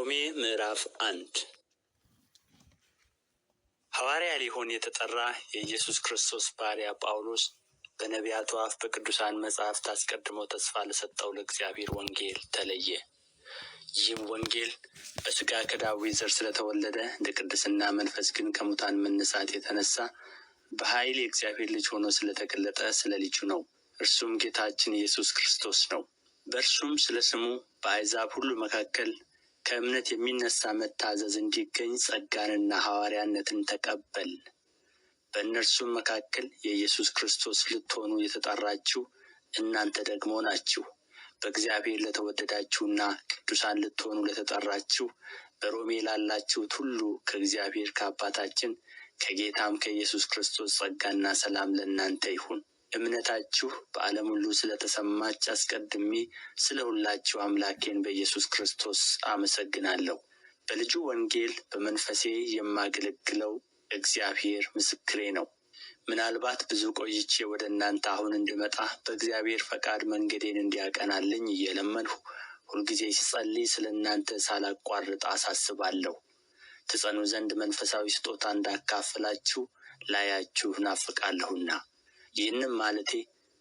ሮሜ ምዕራፍ 1 ሐዋርያ ሊሆን የተጠራ የኢየሱስ ክርስቶስ ባሪያ ጳውሎስ በነቢያቱ አፍ በቅዱሳን መጻሕፍት አስቀድሞ ተስፋ ለሰጠው ለእግዚአብሔር ወንጌል ተለየ። ይህም ወንጌል በሥጋ ከዳዊት ዘር ስለተወለደ እንደ ቅድስና መንፈስ ግን ከሙታን መነሳት የተነሣ በኃይል የእግዚአብሔር ልጅ ሆኖ ስለተገለጠ ስለ ልጁ ነው። እርሱም ጌታችን ኢየሱስ ክርስቶስ ነው። በእርሱም ስለ ስሙ በአሕዛብ ሁሉ መካከል ከእምነት የሚነሣ መታዘዝ እንዲገኝ ጸጋንና ሐዋርያነትን ተቀበል። በእነርሱም መካከል የኢየሱስ ክርስቶስ ልትሆኑ የተጠራችሁ እናንተ ደግሞ ናችሁ። በእግዚአብሔር ለተወደዳችሁና ቅዱሳን ልትሆኑ ለተጠራችሁ በሮሜ ላላችሁት ሁሉ ከእግዚአብሔር ከአባታችን ከጌታም ከኢየሱስ ክርስቶስ ጸጋና ሰላም ለእናንተ ይሁን። እምነታችሁ በዓለም ሁሉ ስለተሰማች አስቀድሜ ስለ ሁላችሁ አምላኬን በኢየሱስ ክርስቶስ አመሰግናለሁ። በልጁ ወንጌል በመንፈሴ የማገለግለው እግዚአብሔር ምስክሬ ነው። ምናልባት ብዙ ቆይቼ ወደ እናንተ አሁን እንድመጣ በእግዚአብሔር ፈቃድ መንገዴን እንዲያቀናልኝ እየለመንሁ ሁልጊዜ ስጸልይ ስለ እናንተ ሳላቋርጥ አሳስባለሁ። ትጸኑ ዘንድ መንፈሳዊ ስጦታ እንዳካፍላችሁ ላያችሁ ናፍቃለሁና። ይህንም ማለቴ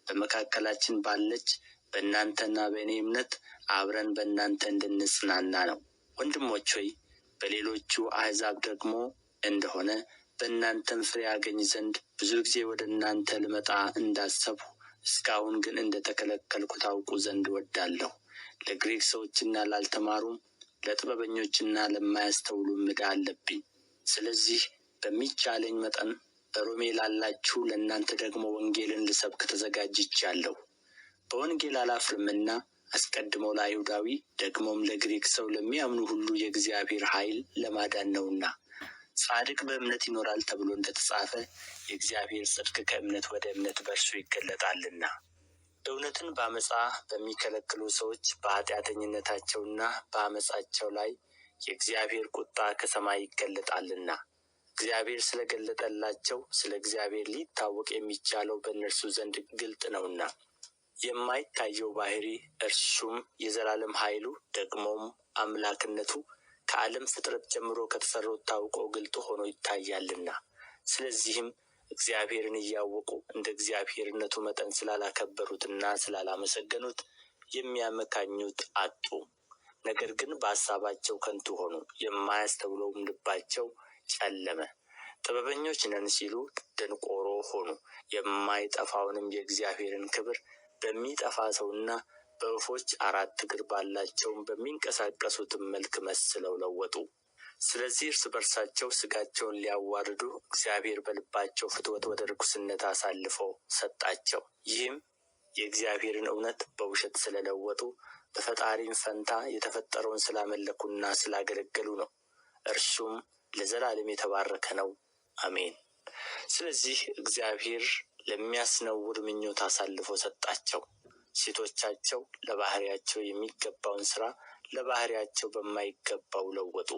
በመካከላችን ባለች በእናንተና በእኔ እምነት አብረን በእናንተ እንድንጽናና ነው። ወንድሞች ሆይ በሌሎቹ አሕዛብ ደግሞ እንደሆነ በእናንተም ፍሬ አገኝ ዘንድ ብዙ ጊዜ ወደ እናንተ ልመጣ እንዳሰብሁ እስካሁን ግን እንደተከለከልኩ ታውቁ ዘንድ እወዳለሁ። ለግሪክ ሰዎችና ላልተማሩም ለጥበበኞችና ለማያስተውሉም ዕዳ አለብኝ። ስለዚህ በሚቻለኝ መጠን በሮሜ ላላችሁ ለእናንተ ደግሞ ወንጌልን ልሰብክ ተዘጋጅቻለሁ። በወንጌል አላፍርምና አስቀድሞ ለአይሁዳዊ ደግሞም ለግሪክ ሰው ለሚያምኑ ሁሉ የእግዚአብሔር ኃይል ለማዳን ነውና። ጻድቅ በእምነት ይኖራል ተብሎ እንደተጻፈ የእግዚአብሔር ጽድቅ ከእምነት ወደ እምነት በእርሱ ይገለጣልና። እውነትን በዓመፃ በሚከለክሉ ሰዎች በኃጢአተኝነታቸውና በዓመፃቸው ላይ የእግዚአብሔር ቁጣ ከሰማይ ይገለጣልና። እግዚአብሔር ስለ ገለጠላቸው ስለ እግዚአብሔር ሊታወቅ የሚቻለው በእነርሱ ዘንድ ግልጥ ነውና። የማይታየው ባሕሪ እርሱም የዘላለም ኃይሉ ደግሞም አምላክነቱ ከዓለም ፍጥረት ጀምሮ ከተሠሩት ታውቆ ግልጥ ሆኖ ይታያልና። ስለዚህም እግዚአብሔርን እያወቁ እንደ እግዚአብሔርነቱ መጠን ስላላከበሩትና ስላላመሰገኑት የሚያመካኙት አጡ። ነገር ግን በሐሳባቸው ከንቱ ሆኑ፣ የማያስተውለውም ልባቸው ጨለመ። ጥበበኞች ነን ሲሉ ደንቆሮ ሆኑ፣ የማይጠፋውንም የእግዚአብሔርን ክብር በሚጠፋ ሰውና በወፎች አራት እግር ባላቸውም በሚንቀሳቀሱትም መልክ መስለው ለወጡ። ስለዚህ እርስ በርሳቸው ሥጋቸውን ሊያዋርዱ እግዚአብሔር በልባቸው ፍትወት ወደ ርኩስነት አሳልፎ ሰጣቸው። ይህም የእግዚአብሔርን እውነት በውሸት ስለለወጡ በፈጣሪም ፈንታ የተፈጠረውን ስላመለኩና ስላገለገሉ ነው። እርሱም ለዘላለም የተባረከ ነው። አሜን። ስለዚህ እግዚአብሔር ለሚያስነውር ምኞት አሳልፎ ሰጣቸው። ሴቶቻቸው ለባሕርያቸው የሚገባውን ሥራ ለባሕርያቸው በማይገባው ለወጡ።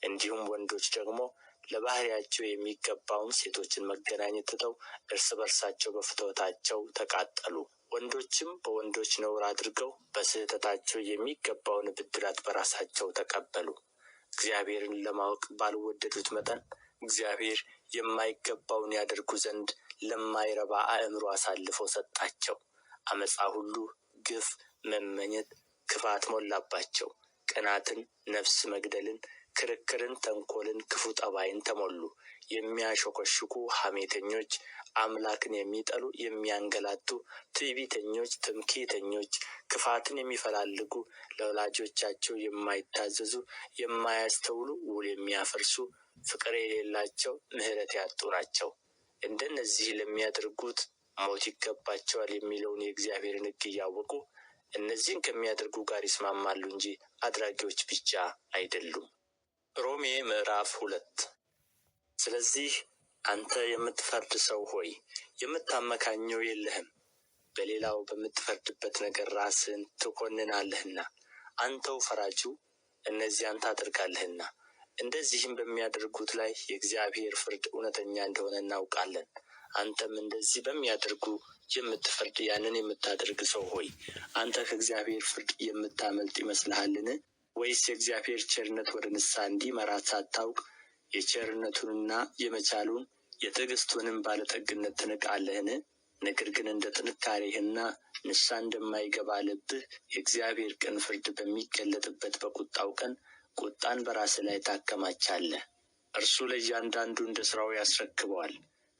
እንዲሁም ወንዶች ደግሞ ለባሕርያቸው የሚገባውን ሴቶችን መገናኘት ትተው እርስ በርሳቸው በፍትወታቸው ተቃጠሉ። ወንዶችም በወንዶች ነውር አድርገው በስሕተታቸው የሚገባውን ብድራት በራሳቸው ተቀበሉ። እግዚአብሔርን ለማወቅ ባልወደዱት መጠን እግዚአብሔር የማይገባውን ያደርጉ ዘንድ ለማይረባ አእምሮ አሳልፎ ሰጣቸው። ዓመፃ ሁሉ፣ ግፍ፣ መመኘት፣ ክፋት ሞላባቸው። ቅናትን፣ ነፍስ መግደልን፣ ክርክርን፣ ተንኰልን፣ ክፉ ጠባይን ተሞሉ። የሚያሾከሹኩ፣ ሐሜተኞች፣ አምላክን የሚጠሉ፣ የሚያንገላቱ፣ ትዕቢተኞች፣ ትምክህተኞች፣ ክፋትን የሚፈላልጉ፣ ለወላጆቻቸው የማይታዘዙ፣ የማያስተውሉ፣ ውል የሚያፈርሱ፣ ፍቅር የሌላቸው፣ ምሕረት ያጡ ናቸው። እንደነዚህ ለሚያደርጉት ሞት ይገባቸዋል የሚለውን የእግዚአብሔርን ሕግ እያወቁ እነዚህን ከሚያደርጉ ጋር ይስማማሉ እንጂ አድራጊዎች ብቻ አይደሉም። ሮሜ ምዕራፍ 2 ስለዚህ አንተ የምትፈርድ ሰው ሆይ የምታመካኘው የለህም፣ በሌላው በምትፈርድበት ነገር ራስህን ትኰንናለህና። አንተው ፈራጁ እነዚያን ታደርጋለህና። እንደዚህም በሚያደርጉት ላይ የእግዚአብሔር ፍርድ እውነተኛ እንደሆነ እናውቃለን። አንተም እንደዚህ በሚያደርጉ የምትፈርድ ያንን የምታደርግ ሰው ሆይ አንተ ከእግዚአብሔር ፍርድ የምታመልጥ ይመስልሃልን? ወይስ የእግዚአብሔር ቸርነት ወደ ንስሐ እንዲመራት ሳታውቅ የቸርነቱንና የመቻሉን የትዕግስቱንም ባለጠግነት ትንቃለህን? ነገር ግን እንደ ጥንካሬህና ንስሐ እንደማይገባ ልብህ የእግዚአብሔር ቅን ፍርድ በሚገለጥበት በቁጣው ቀን ቁጣን በራስህ ላይ ታከማቻለህ። እርሱ ለእያንዳንዱ እንደ ሥራው ያስረክበዋል።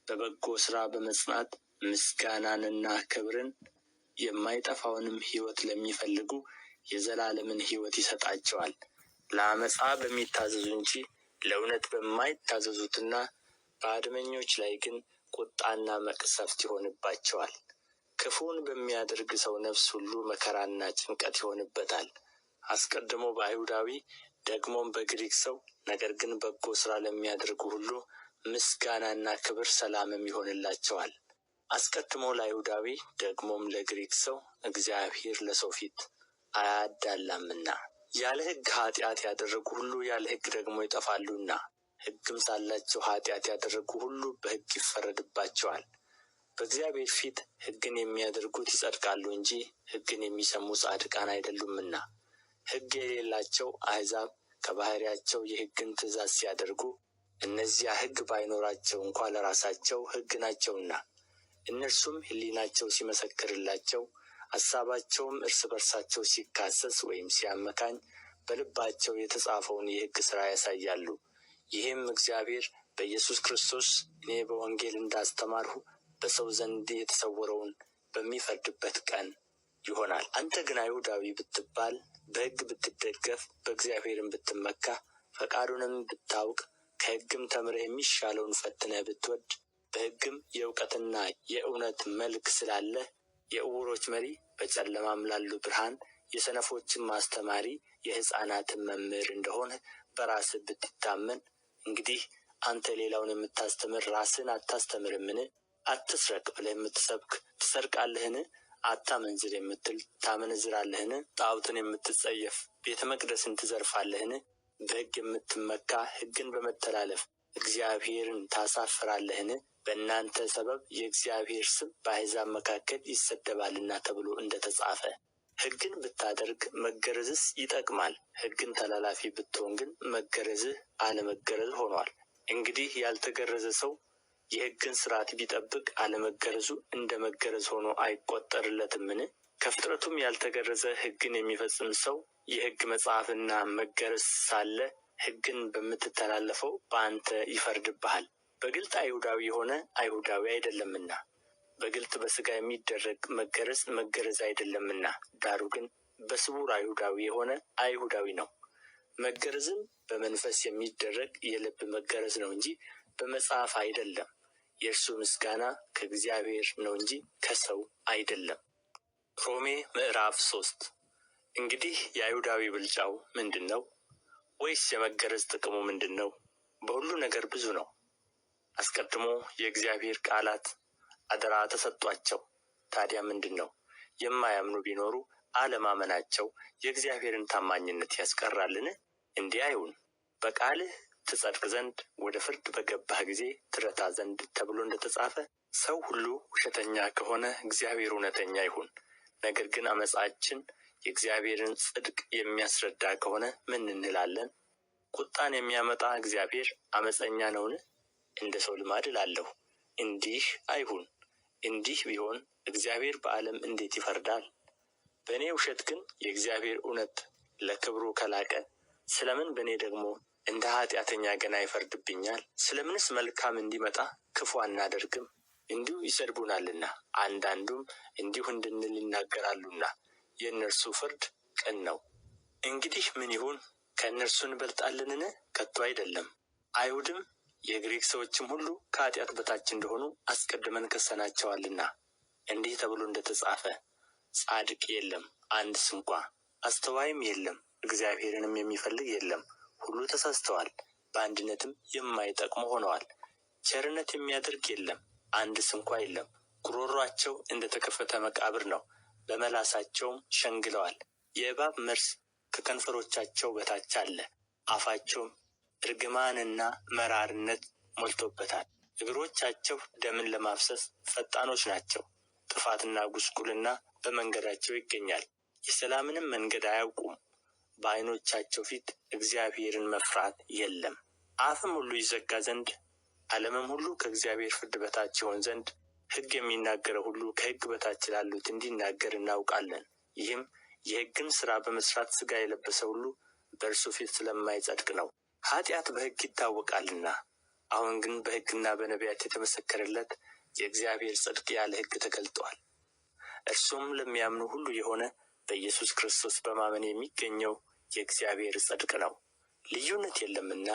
በበጎ ሥራ በመጽናት ምስጋናንና ክብርን የማይጠፋውንም ሕይወት ለሚፈልጉ የዘላለምን ሕይወት ይሰጣቸዋል። ለዓመፃ በሚታዘዙ እንጂ ለእውነት በማይታዘዙትና በአድመኞች ላይ ግን ቁጣና መቅሰፍት ይሆንባቸዋል። ክፉን በሚያደርግ ሰው ነፍስ ሁሉ መከራና ጭንቀት ይሆንበታል። አስቀድሞ በአይሁዳዊ ደግሞም በግሪክ ሰው፣ ነገር ግን በጎ ሥራ ለሚያደርጉ ሁሉ ምስጋናና ክብር ሰላምም ይሆንላቸዋል። አስቀድሞ ለአይሁዳዊ ደግሞም ለግሪክ ሰው እግዚአብሔር ለሰው ፊት አያዳላምና። ያለ ሕግ ኃጢአት ያደረጉ ሁሉ ያለ ሕግ ደግሞ ይጠፋሉና፣ ሕግም ሳላቸው ኃጢአት ያደረጉ ሁሉ በሕግ ይፈረድባቸዋል። በእግዚአብሔር ፊት ሕግን የሚያደርጉት ይጸድቃሉ እንጂ ሕግን የሚሰሙ ጻድቃን አይደሉምና። ሕግ የሌላቸው አሕዛብ ከባሕርያቸው የሕግን ትእዛዝ ሲያደርጉ እነዚያ ሕግ ባይኖራቸው እንኳ ለራሳቸው ሕግ ናቸውና፣ እነርሱም ሕሊናቸው ሲመሰክርላቸው አሳባቸውም እርስ በርሳቸው ሲካሰስ ወይም ሲያመካኝ በልባቸው የተጻፈውን የሕግ ሥራ ያሳያሉ። ይህም እግዚአብሔር በኢየሱስ ክርስቶስ እኔ በወንጌል እንዳስተማርሁ በሰው ዘንድ የተሰወረውን በሚፈርድበት ቀን ይሆናል። አንተ ግን አይሁዳዊ ብትባል፣ በሕግ ብትደገፍ፣ በእግዚአብሔርም ብትመካ፣ ፈቃዱንም ብታውቅ፣ ከሕግም ተምረህ የሚሻለውን ፈትነህ ብትወድ፣ በሕግም የእውቀትና የእውነት መልክ ስላለህ የዕውሮች መሪ፣ በጨለማም ላሉ ብርሃን፣ የሰነፎችም አስተማሪ፣ የሕፃናትም መምህር እንደሆንህ በራስህ ብትታመን፣ እንግዲህ አንተ ሌላውን የምታስተምር ራስህን አታስተምርምን? አትስረቅ ብለህ የምትሰብክ ትሰርቃለህን? አታመንዝር የምትል ታመነዝራለህን? ጣዖትን የምትጸየፍ ቤተ መቅደስን ትዘርፋለህን? በሕግ የምትመካ ሕግን በመተላለፍ እግዚአብሔርን ታሳፍራለህን? በእናንተ ሰበብ የእግዚአብሔር ስም በአሕዛብ መካከል ይሰደባልና ተብሎ እንደ ተጻፈ። ሕግን ብታደርግ መገረዝስ ይጠቅማል? ሕግን ተላላፊ ብትሆን ግን መገረዝህ አለመገረዝ ሆኗል። እንግዲህ ያልተገረዘ ሰው የሕግን ሥርዓት ቢጠብቅ አለመገረዙ እንደ መገረዝ ሆኖ አይቈጠርለትምን? ከፍጥረቱም ያልተገረዘ ሕግን የሚፈጽም ሰው የሕግ መጽሐፍና መገረዝ ሳለ ሕግን በምትተላለፈው በአንተ ይፈርድብሃል። በግልጥ አይሁዳዊ የሆነ አይሁዳዊ አይደለምና፣ በግልጥ በሥጋ የሚደረግ መገረዝ መገረዝ አይደለምና፣ ዳሩ ግን በስውር አይሁዳዊ የሆነ አይሁዳዊ ነው። መገረዝም በመንፈስ የሚደረግ የልብ መገረዝ ነው እንጂ በመጽሐፍ አይደለም። የእርሱ ምስጋና ከእግዚአብሔር ነው እንጂ ከሰው አይደለም። ሮሜ ምዕራፍ 3 እንግዲህ የአይሁዳዊ ብልጫው ምንድን ነው? ወይስ የመገረዝ ጥቅሙ ምንድን ነው? በሁሉ ነገር ብዙ ነው። አስቀድሞ የእግዚአብሔር ቃላት አደራ ተሰጧቸው። ታዲያ ምንድን ነው? የማያምኑ ቢኖሩ አለማመናቸው የእግዚአብሔርን ታማኝነት ያስቀራልን? እንዲህ አይሁን። በቃልህ ትጸድቅ ዘንድ ወደ ፍርድ በገባህ ጊዜ ትረታ ዘንድ ተብሎ እንደ ተጻፈ፣ ሰው ሁሉ ውሸተኛ ከሆነ እግዚአብሔር እውነተኛ ይሁን። ነገር ግን ዓመፃችን የእግዚአብሔርን ጽድቅ የሚያስረዳ ከሆነ ምን እንላለን? ቁጣን የሚያመጣ እግዚአብሔር ዓመፀኛ ነውን? እንደ ሰው ልማድ እላለሁ፣ እንዲህ አይሁን። እንዲህ ቢሆን እግዚአብሔር በዓለም እንዴት ይፈርዳል? በእኔ ውሸት ግን የእግዚአብሔር እውነት ለክብሩ ከላቀ፣ ስለምን በእኔ ደግሞ እንደ ኃጢአተኛ ገና ይፈርድብኛል? ስለምንስ መልካም እንዲመጣ ክፉ አናደርግም? እንዲሁ ይሰድቡናልና፣ አንዳንዱም እንዲሁ እንድንል ይናገራሉና የእነርሱ ፍርድ ቅን ነው። እንግዲህ ምን ይሁን? ከእነርሱ እንበልጣለንን? ከቶ አይደለም። አይሁድም የግሪክ ሰዎችም ሁሉ ከኃጢአት በታች እንደሆኑ አስቀድመን ከሰናቸዋልና፣ እንዲህ ተብሎ እንደ ተጻፈ፣ ጻድቅ የለም አንድ ስንኳ፣ አስተዋይም የለም፣ እግዚአብሔርንም የሚፈልግ የለም። ሁሉ ተሳስተዋል፣ በአንድነትም የማይጠቅሙ ሆነዋል። ቸርነት የሚያደርግ የለም አንድ ስንኳ የለም። ጉሮሮአቸው እንደ ተከፈተ መቃብር ነው፣ በመላሳቸውም ሸንግለዋል። የእባብ መርዝ ከከንፈሮቻቸው በታች አለ፣ አፋቸውም እርግማንና መራርነት ሞልቶበታል። እግሮቻቸው ደምን ለማፍሰስ ፈጣኖች ናቸው። ጥፋትና ጉስቁልና በመንገዳቸው ይገኛል፣ የሰላምንም መንገድ አያውቁም። በዓይኖቻቸው ፊት እግዚአብሔርን መፍራት የለም። አፍም ሁሉ ይዘጋ ዘንድ ዓለምም ሁሉ ከእግዚአብሔር ፍርድ በታች ይሆን ዘንድ ሕግ የሚናገረው ሁሉ ከሕግ በታች ላሉት እንዲናገር እናውቃለን። ይህም የሕግን ሥራ በመሥራት ሥጋ የለበሰ ሁሉ በእርሱ ፊት ስለማይጸድቅ ነው። ኃጢአት በሕግ ይታወቃልና፣ አሁን ግን በሕግና በነቢያት የተመሰከረለት የእግዚአብሔር ጽድቅ ያለ ሕግ ተገልጦአል። እርሱም ለሚያምኑ ሁሉ የሆነ በኢየሱስ ክርስቶስ በማመን የሚገኘው የእግዚአብሔር ጽድቅ ነው። ልዩነት የለምና